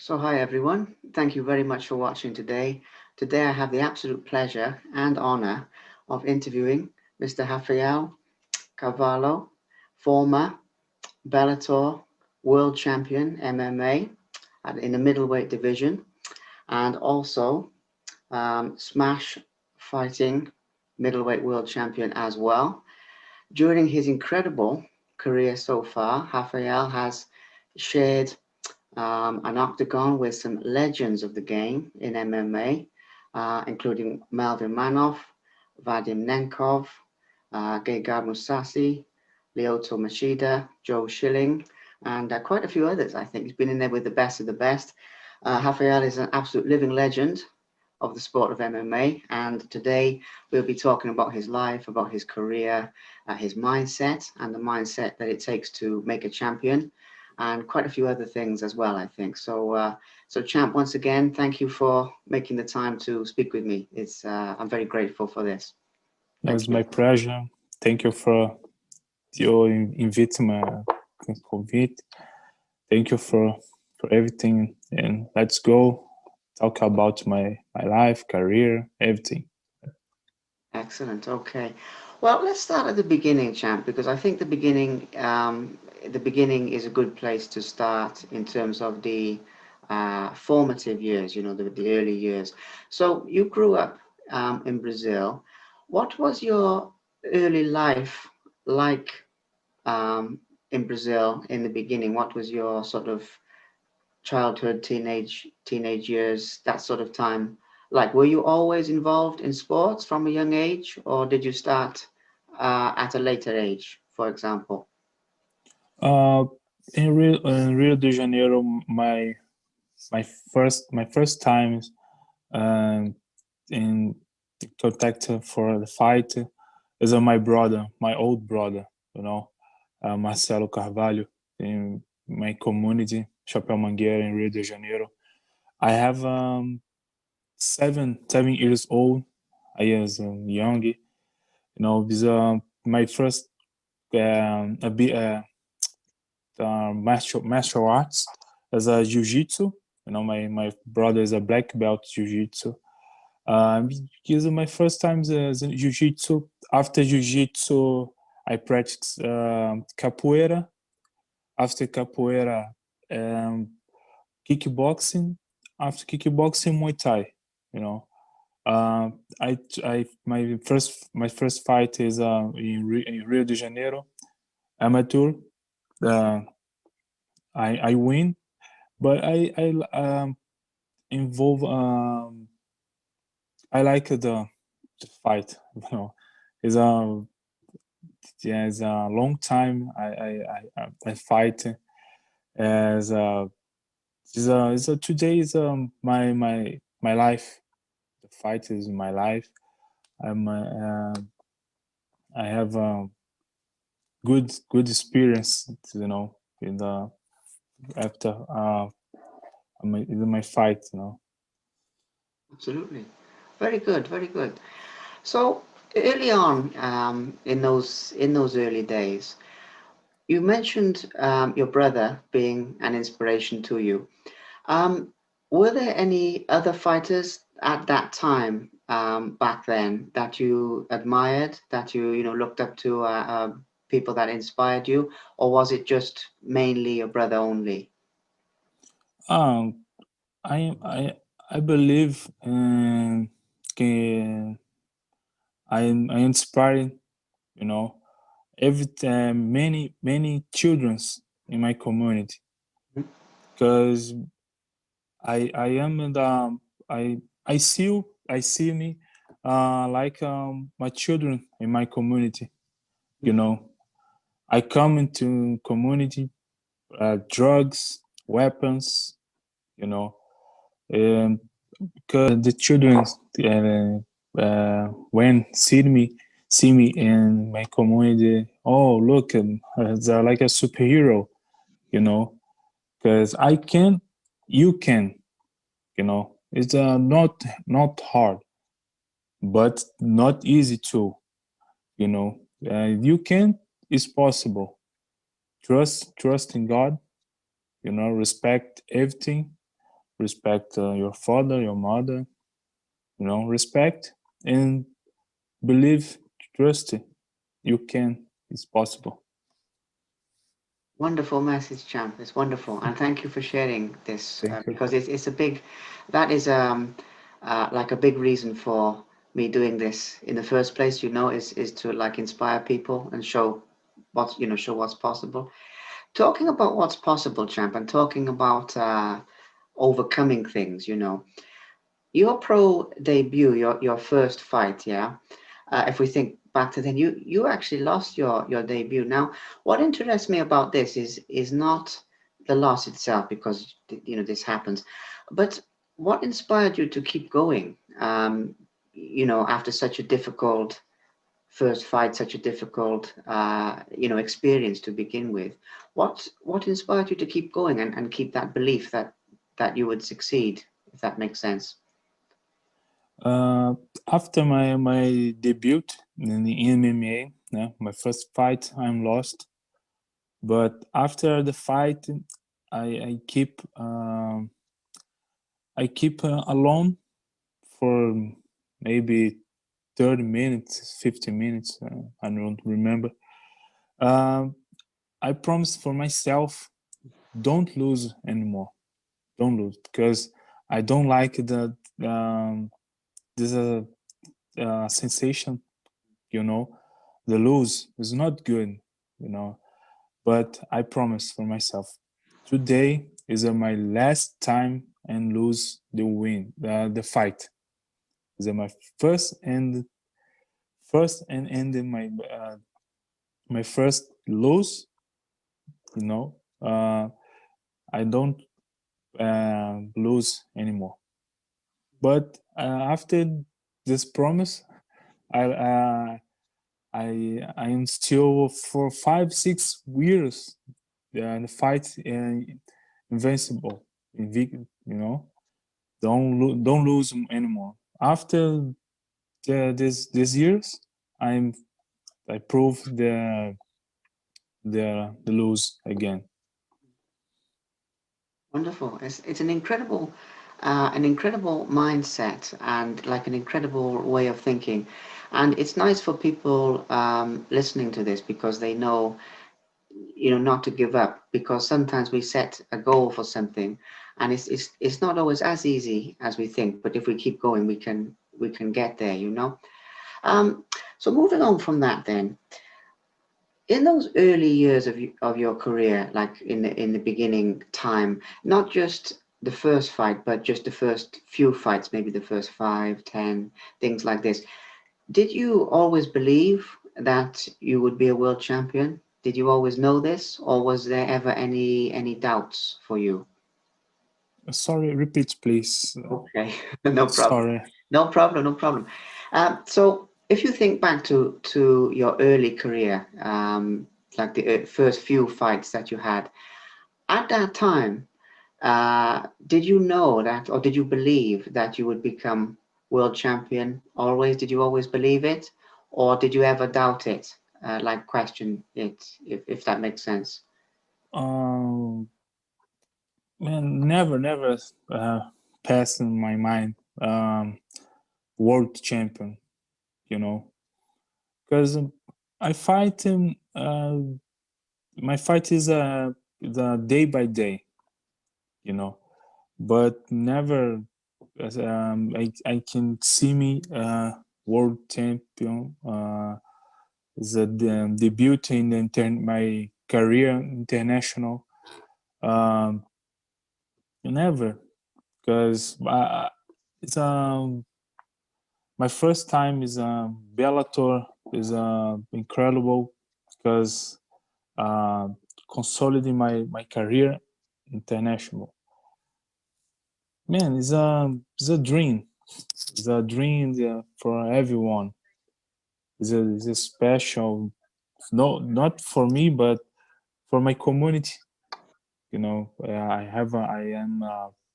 So hi everyone, thank you very much for watching today. Today I have the absolute pleasure and honor of interviewing Mr. Rafael Carvalho, former Bellator world champion MMA in the middleweight division, and also Smash fighting middleweight world champion as well. During his incredible career so far, Rafael has shared an octagon with some legends of the game in MMA, including Melvin Manoff, Vadim Nenkov, Gegard Mousasi, Lyoto Machida, Joe Schilling, and quite a few others. I think he's been in there with the best of the best. Rafael is an absolute living legend of the sport of MMA, and today we'll be talking about his life, about his career, his mindset, and the mindset that it takes to make a champion, and quite a few other things as well, I think. So Champ, once again, thank you for making the time to speak with me. I'm very grateful for this. It Thank was you. my pleasure. Thank you for your convite. Thank you for everything. And let's go talk about my life, career, everything. Excellent. Okay. Well, let's start at the beginning, Champ, because I think the beginning is a good place to start in terms of the formative years. You know, the early years. So you grew up in Brazil. What was your early life like in Brazil in the beginning? What was your sort of childhood, teenage years, that sort of time? Like, were you always involved in sports from a young age, or did you start at a later age, for example? Uh, in Rio de Janeiro, my first time um, in contact for the fight is my brother, my old brother, you know, Marcelo Carvalho, in my community, Chapéu Mangueira in Rio de Janeiro. I have 7 years old. I was young, you know. This my first a bit martial arts as a jiu-jitsu. You know, my brother is a black belt jiu-jitsu. Because my first times as jiu-jitsu. After jiu-jitsu, I practiced capoeira. After capoeira, um, kickboxing. After kickboxing, muay thai. You know, my first fight is in Rio de Janeiro, amateur. Uh, I win, but I involve. I like the fight. You know, it's a yeah, it's a long time. I fight as today is my life. The fight is my life. I'm I have a good experience, you know, in the after in my fight, you know. Absolutely. Very good, very good. So early on, in those early days, you mentioned your brother being an inspiration to you. Um, were there any other fighters at that time, back then, that you admired, that you looked up to, people that inspired you, or was it just mainly your brother only? Um, I believe can I inspire, you know, every time many childrens in my community, Mhm. because I am in the I see me like my children in my community, you know. I come into community, drugs, weapons, you know, and because the children when see me in my community, oh look, they're like a superhero, you know, because I can, you can, you know. It's not hard, but not easy too, you know. You can, it's possible. Trust in God, you know, respect everything, respect your father, your mother, respect and believe, trust. You can, it's possible. Wonderful message, champ. It's wonderful, and thank you for sharing this Thank you. because it's a big, that is like a big reason for me doing this in the first place. Is to like inspire people and show show what's possible. Talking about what's possible, champ, and talking about overcoming things. Your pro debut, your first fight, yeah. If we think back to then, you actually lost your debut. Now, what interests me about this is not the loss itself, because this happens, but what inspired you to keep going? After such a difficult first fight, such a difficult experience to begin with. What inspired you to keep going and keep that belief that you would succeed, if that makes sense? Uh, After my debut in the MMA, yeah, my first fight, I'm lost. But after the fight, I keep alone for maybe 30 minutes, 50 minutes. I don't remember. Um, I promised for myself, don't lose anymore. Don't lose, because I don't like the this sensation. You know, the lose is not good. You know, but I promise for myself, today is my last time and lose the win, the fight. Is my first and ending my first lose. You know, I don't lose anymore. But after this promise, I I am still for 5 6 years the fight invincible, don't lose anymore. After this years, I'm I prove the lose again. Wonderful. It's an incredible mindset and like an incredible way of thinking, and it's nice for people listening to this because they know not to give up, because sometimes we set a goal for something and it's not always as easy as we think, but if we keep going we can get there. um so moving on from that then, in those early years of your career, like in the beginning time, not just the first fight but just the first few fights, maybe the first 5 10 things like this, did you always believe that you would be a world champion? Did you always know this, or was there ever any doubts for you? Sorry, repeat, please. Okay, no problem. Sorry. No problem, no problem. So if you think back to your early career, like the first few fights that you had, at that time, did you know that, or did you believe that you would become world champion always? Did you always believe it, or did you ever doubt it, like question it, if that makes sense? Um, Man, never passed in my mind. World champion, you know, because I fight him. My fight is the day by day, you know, but never. I can see me world champion. The debut in my career international. Um, Never, because it's my first time is Bellator is incredible because uh, consolidating my career international. Man, it's a dream. It's a dream for everyone. It's a special. No, not for me, but for my community. I am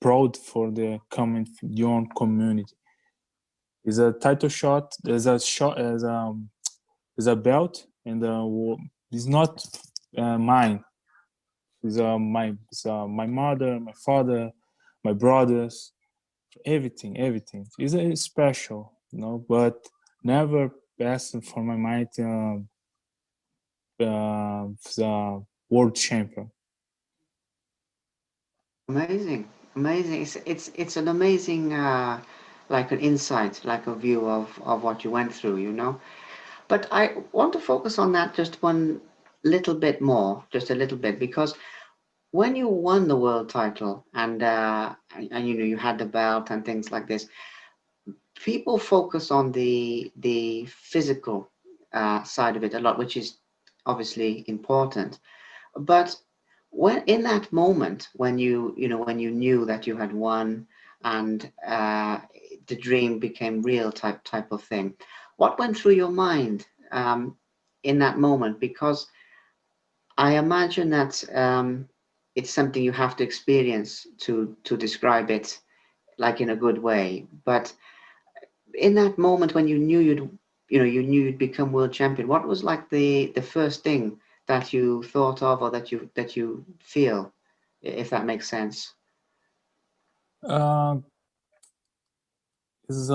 proud for the common young community. It's a title shot. There's a shot as there's a belt, and it's not mine. It's my mother, my father, my brothers, everything. It's special, but never passed for my mind the world champion. Amazing, amazing. It's an amazing like an insight, like a view of what you went through, you know. But I want to focus on that just one little bit more, just a little bit, because when you won the world title and you know you had the belt and things like this, people focus on the physical side of it a lot, which is obviously important. But when in that moment when you know when you knew that you had won and the dream became real type of thing, what went through your mind in that moment? Because I imagine that it's something you have to experience to describe it like in a good way. But in that moment when you knew you knew you'd become world champion, what was like the first thing that you thought of or that you feel, if that makes sense? Uh, it's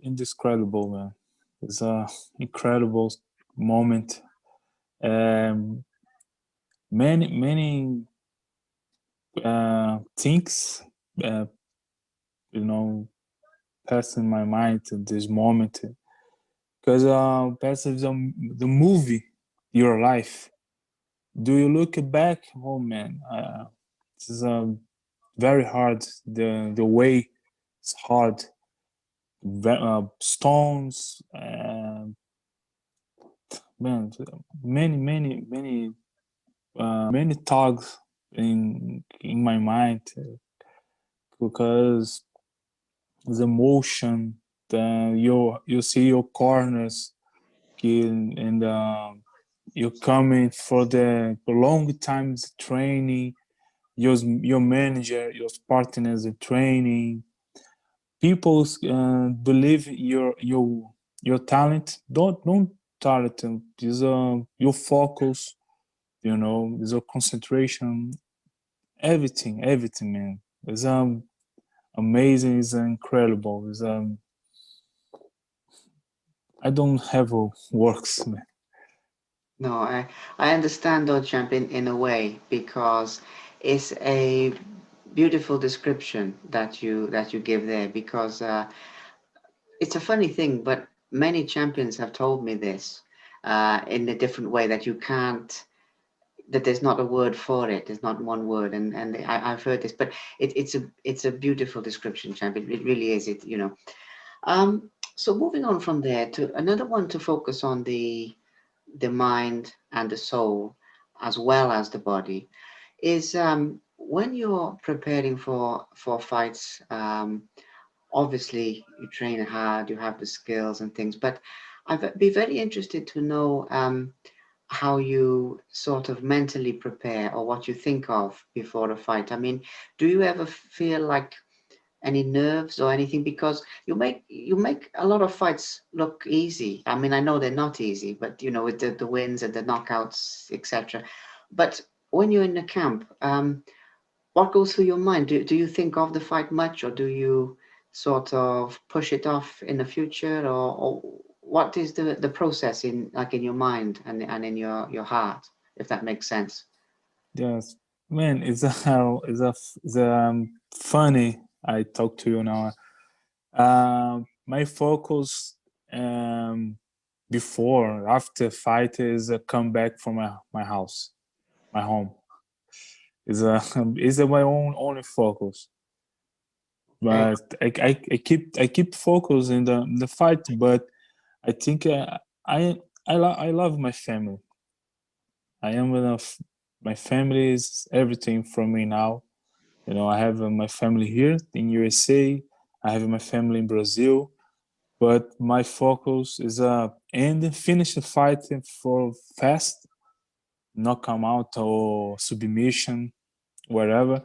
indescribable, man. It's a incredible moment. Um, many things, uh, you know, pass in my mind at this moment because that's the movie, your life. Do you look back? Oh man, this is very hard. The way it's hard. Stones, man, many thoughts in my mind because the emotion, you see your corners and you're coming for the long times training, your manager, your partners in training, people believe your talent. Don't talent is your focus, is your concentration, everything, man. It's amazing, it's incredible. It's I don't have a works, man. No, I understand though, champ, in a way, because it's a beautiful description that you give there, because it's a funny thing, but many champions have told me this in a different way, that you can't, that there's not a word for it. There's not one word, and I've heard this, but it's a beautiful description, champ. It really is. So moving on from there to another one to focus on the mind and the soul as well as the body is when you're preparing for fights. Obviously, you train hard, you have the skills and things, but I'd be very interested to know how you sort of mentally prepare or what you think of before a fight. I mean, do you ever feel like any nerves or anything? Because you make a lot of fights look easy. I mean, I know they're not easy, but you know, with the wins and the knockouts, etc. But when you're in the camp, what goes through your mind? Do you think of the fight much, or do you sort of push it off in the future, or what is the process in like in your mind and in your heart, if that makes sense? Yes, man, it's funny. I talk to you now. My focus before after fight is a comeback from my house, my home. Is a is my own only focus. Ex- But I keep focus in the fight. But I think I love my family. I am enough. My family is everything for me now. I have my family here in USA. I have my family in Brazil. But my focus is and finish the fight for fast, not come out or submission, whatever.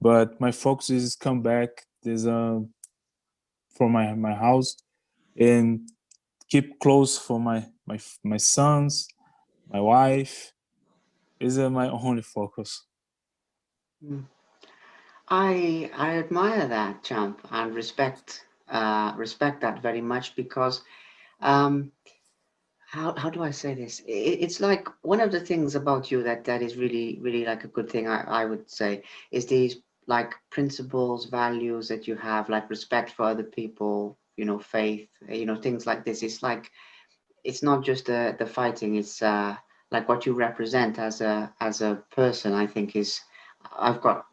But my focus is come back. There's for my house and keep close for my sons, my wife. Is my only focus. Mm. I admire that, champ, and respect that very much because um, how do I say this? It's like one of the things about you that is really like a good thing, I would say, is these like principles, values that you have, like respect for other people, faith, things like this. It's like it's not just the fighting, it's like what you represent as a person. I think is I've got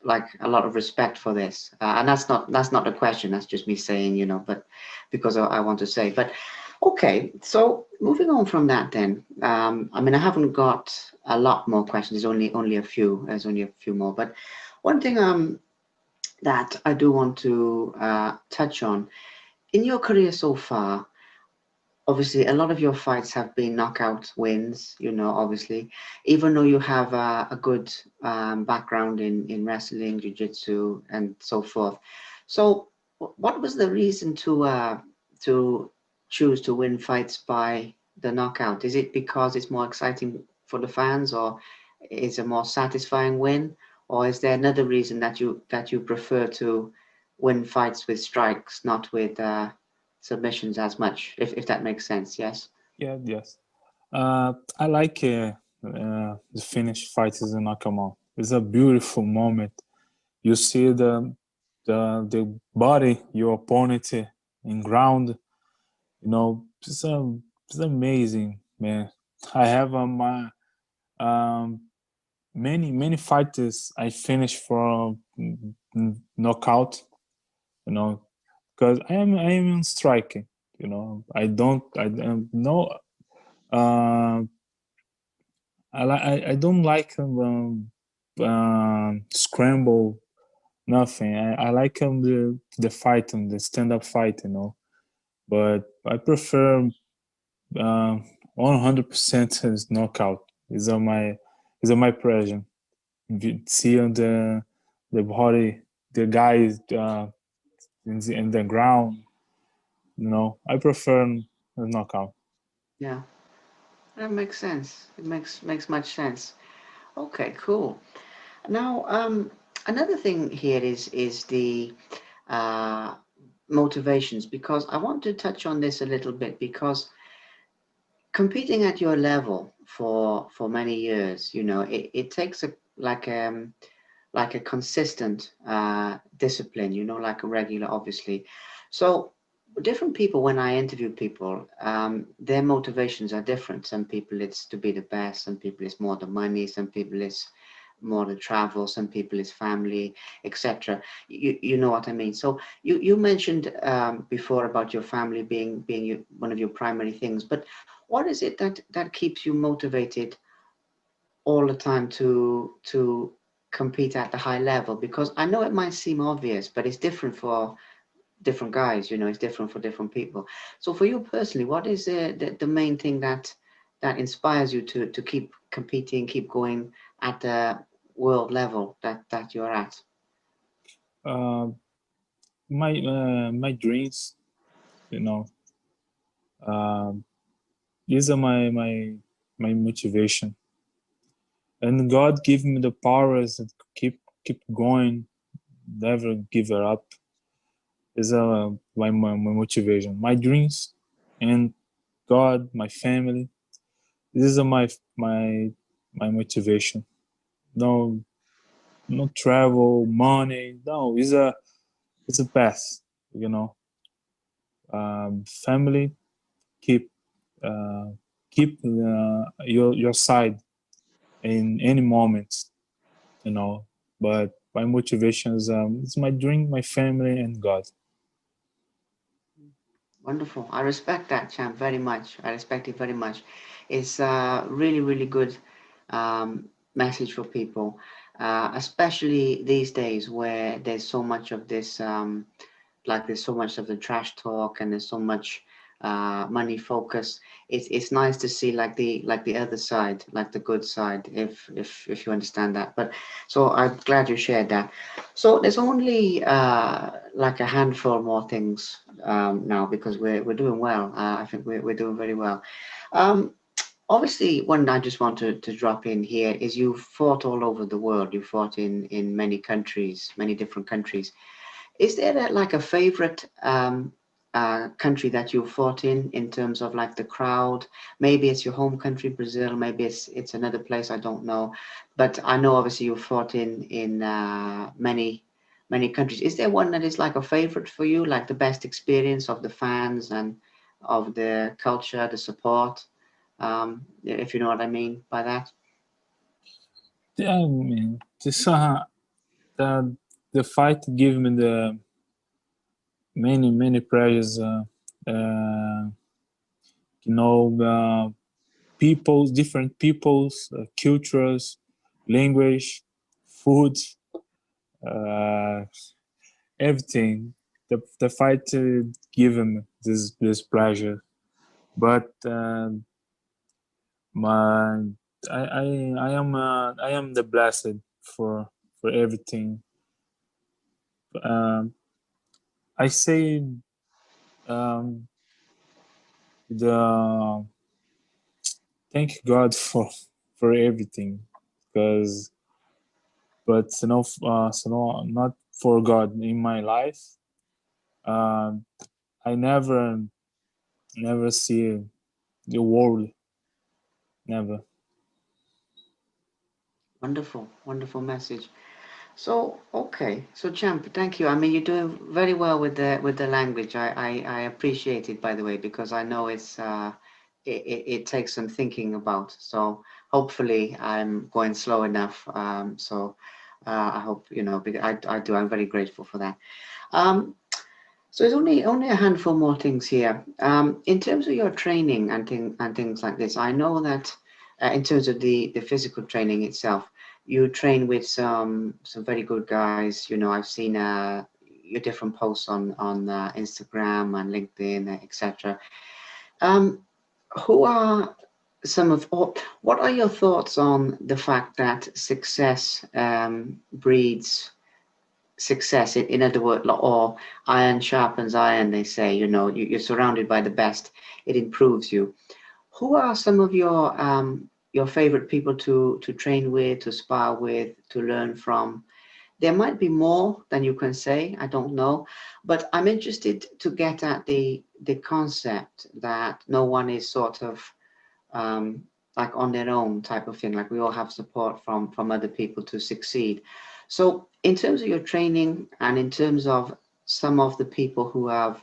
like a lot of respect for this, and that's not a question. That's just me saying, but because I want to say. But okay, so moving on from that, then. I mean, I haven't got a lot more questions. There's only a few. There's only a few more. But one thing that I do want to touch on in your career so far. Obviously, a lot of your fights have been knockout wins, obviously, even though you have a good background in wrestling, jiu-jitsu, and so forth. So, what was the reason to choose to win fights by the knockout? Is it because it's more exciting for the fans, or is a more satisfying win, or is there another reason that you prefer to win fights with strikes, not with submissions as much, if that makes sense. Yes. Yeah, yes. I like the finish fight is a knockout. It's a beautiful moment. You see the body your opponent in ground. It's amazing, man. I have my um, many fighters I finished for knockout. Because I am in striking. I don't know. Uh, I don't like scramble nothing. I like the fight and the stand up fight. But I prefer 100% is knockout. Is on my pressure. See on the body, the guys in the ground. I prefer a knockout. Yeah, that makes sense. It makes much sense. Okay, cool. Now, another thing here is the uh, motivations, because I want to touch on this a little bit because competing at your level for many years, it takes a consistent discipline, like a regular, obviously. So different people, when I interview people, their motivations are different. Some people it's to be the best, some people it's more the money, some people it's more the travel, some people it's family, etc. You know what I mean. So you mentioned before about your family being one of your primary things, but what is it that keeps you motivated all the time to compete at the high level? Because I know it might seem obvious, but it's different for different guys. It's different for different people. So for you personally, what is the main thing that inspires you to keep competing, keep going at the world level that you're at? Uh, my dreams, you know, uh, these are my motivation, and God give me the powers to keep going, never give it up. Is my motivation, my dreams, and God, my family. This is my motivation. No, no travel, money. No, it's a path. You know, family keep uh, keep your side in any moment. You know, but my motivation is my dream, my family, and God. Wonderful. I respect that, champ, very much. I respect it very much. It's a really good message for people, especially these days where there's so much of this, like there's so much of the trash talk and there's so much money focus. It's nice to see like the other side, like the good side, if you understand that. But so I'm glad you shared that. So there's only like a handful more things now because we're doing well. I think we're doing very well. Um, Obviously, one I just want to drop in here is you fought all over the world. You fought in many countries, many different countries. Is there like a favorite country that you fought in terms of like the crowd? Maybe it's your home country, Brazil. Maybe it's another place. I don't know, but I know obviously you fought in many countries. Is there one that is like a favorite for you, like the best experience of the fans and of the culture, the support? If you know what I mean by that. Yeah, I mean, this the fight gave me the many prizes. Uh, you know, peoples, different peoples, cultures, language, food, uh, everything. The fight give him this pleasure, but my I am the blessed for everything. Um, I say um, the thank God for everything, because not for God in my life. Um, I never see the world, never. Wonderful, wonderful message. So, okay, so Champ, thank you. I mean, you're doing very well with the language. I appreciate it, by the way, because I know it takes some thinking about. So hopefully, I'm going slow enough. I hope you know. Because I do. I'm very grateful for that. Um, so it's only a handful more things here. In terms of your training and things like this, I know that in terms of the physical training itself, you train with some very good guys. You know, I've seen your different posts on Instagram and LinkedIn, etc. Um, who are some of or what are your thoughts on the fact that success breeds success in other words, or iron sharpens iron, they say, you know, you're surrounded by the best, it improves you. Who are some of your favorite people to train with, to spar with, to learn from? There might be more than you can say, I don't know, but I'm interested to get at the concept that no one is sort of um, like on their own type of thing. Like we all have support from other people to succeed. So in terms of your training and in terms of some of the people who have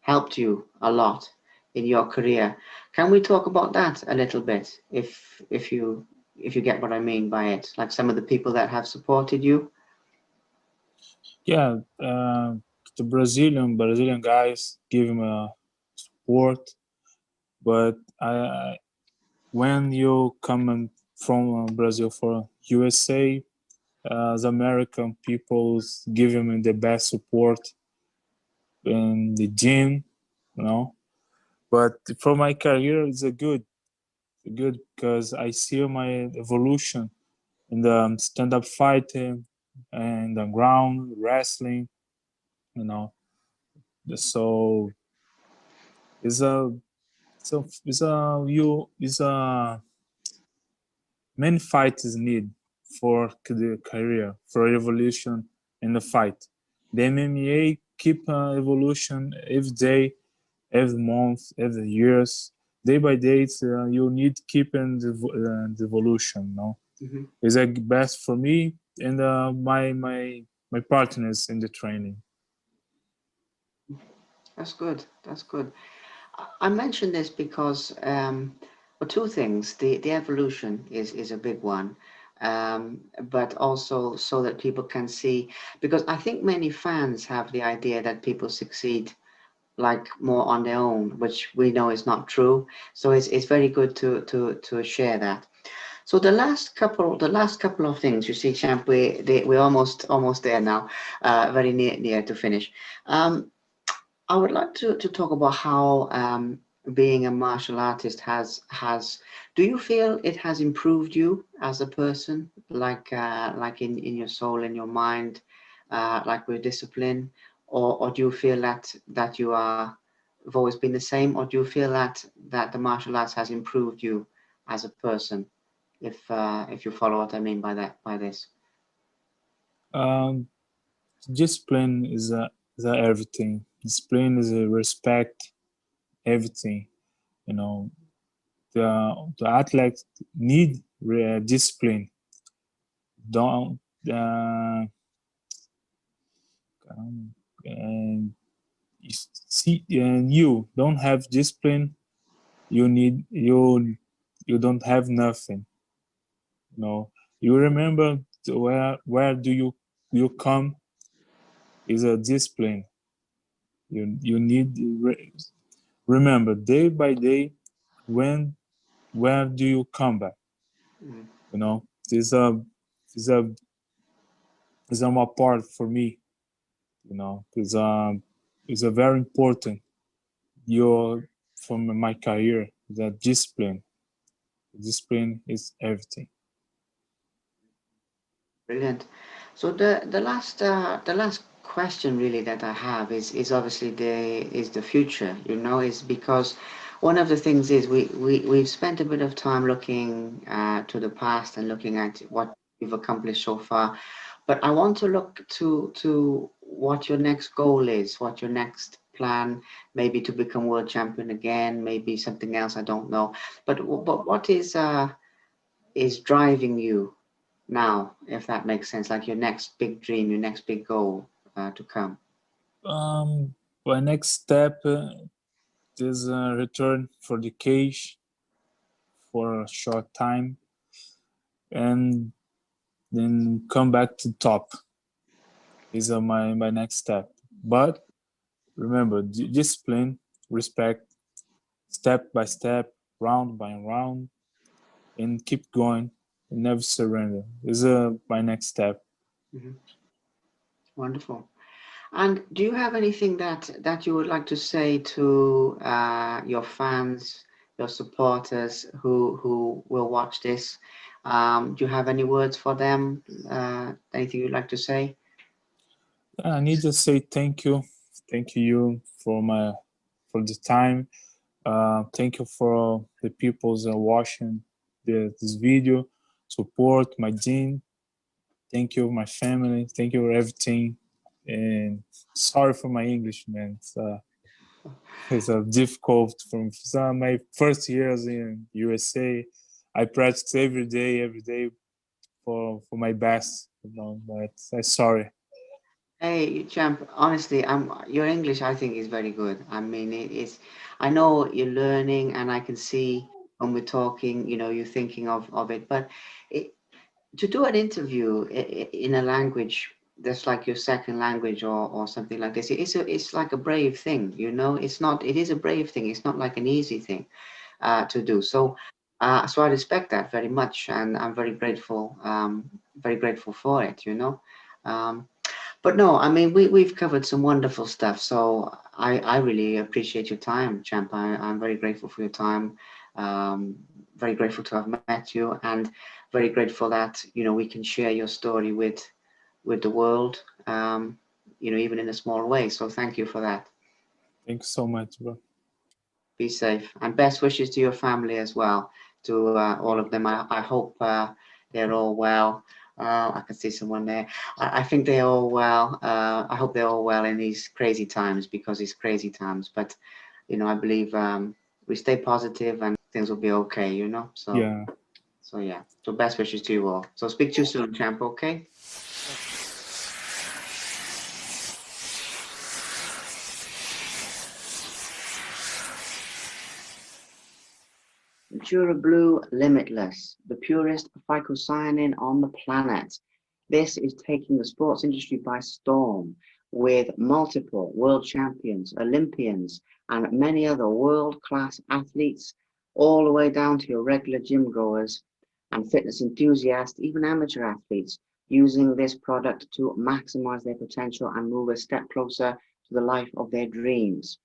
helped you a lot in your career, can we talk about that a little bit? If you get what I mean by it, like some of the people that have supported you. Yeah, the Brazilian guys give him a support, but when you come from Brazil for USA, the American peoples give him the best support in the gym, you know. But for my career, it's a good because I see my evolution in the stand-up fighting and the ground wrestling, you know. So it's a it's a many fights need for the career for evolution in the fight. The MMA keep evolution every day, every month, every years, day by day. You need keeping the evolution. No, Hmm. is the best for me and my partners in the training. That's good. That's good. I mention this because, well, two things. The evolution is a big one, but also so that people can see, because I think many fans have the idea that people succeed like more on their own, which we know is not true. So it's very good to share that. So the last couple of things, you see, Champ, we're almost there now, very near to finish. Um, I would like to talk about how being a martial artist has. Do you feel it has improved you as a person, like in your soul, in your mind, like with discipline, or do you feel that you are have always been the same, or do you feel that the martial arts has improved you as a person? If you follow what I mean by this. Um, Discipline is everything. Discipline is a respect, everything. You know, the athletes need discipline. Don't and see, and you don't have discipline. You don't have nothing. You know, you remember where do you come is a discipline. You need remember day by day when where do you come back. Mm. You know, this a is a more part for me. You know, it's a very important your from my career. The discipline. Discipline is everything. Brilliant. So the last question really that I have is obviously the future. Is because one of the things is we've spent a bit of time looking to the past and looking at what you've accomplished so far, but I want to look to what your next goal is, what your next plan, maybe to become world champion again, maybe something else. I don't know, but what is driving you now, if that makes sense, like your next big dream, your next big goal to come? My next step is a return for the cage for a short time and then come back to top is my next step. But remember, discipline, respect, step by step, round by round, and keep going and never surrender is my next step. Hmm. Wonderful. And do you have anything that you would like to say to your fans, your supporters who will watch this? Do you have any words for them? Anything you'd like to say? I need to say thank you for the time. Thank you for the people's watching this video, support my team. Thank you, my family. Thank you for everything. And sorry for my English, man. It's difficult from some my first years in USA. I practice every day for my best, you know. But I'm sorry. Hey, champ, honestly, your English I think is very good. I mean, it's I know you're learning and I can see when we're talking, you're thinking of it, but it, to do an interview in a language that's like your second language or something like this, it's like a brave thing, it is a brave thing. It's not like an easy thing to do. So I respect that very much, and I'm very grateful for it, Um, but no, I mean, we've covered some wonderful stuff. So I really appreciate your time, champ. I'm very grateful for your time. Very grateful to have met you, and very grateful that we can share your story with the world. Even in a small way. So thank you for that. Thanks so much, bro. Be safe, and best wishes to your family as well. To all of them. I hope they're all well. I can see someone there. I think they're all well. I hope they're all well in these crazy times, because it's crazy times. But I believe we stay positive and things will be okay. So Yeah. so yeah. So best wishes to you all. So speak to you soon, champ. Okay. Blue Limitless, the purest phycocyanin on the planet. This is taking the sports industry by storm, with multiple world champions, Olympians, and many other world-class athletes, all the way down to your regular gym goers and fitness enthusiasts, even amateur athletes, using this product to maximize their potential and move a step closer to the life of their dreams.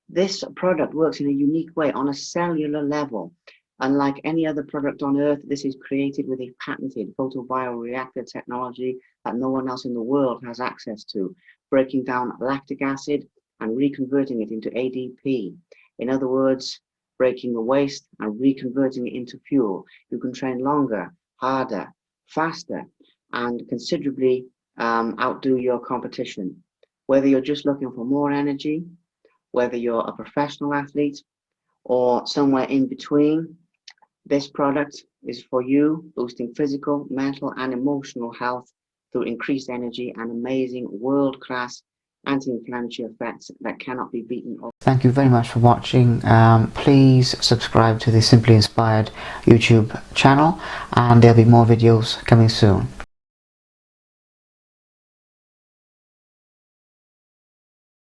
This product works in a unique way on a cellular level. Unlike any other product on Earth, this is created with a patented photobioreactor technology that no one else in the world has access to, breaking down lactic acid, and reconverting it into ADP. In other words, breaking the waste and reconverting it into fuel. You can train longer, harder, faster, and considerably outdo your competition. Whether you're just looking for more energy, whether you're a professional athlete, or somewhere in between, this product is for you, boosting physical, mental, and emotional health through increased energy and amazing world-class anti-inflammatory effects that cannot be beaten. Thank you very much for watching. Please subscribe to the Simply Inspired YouTube channel, and there'll be more videos coming soon.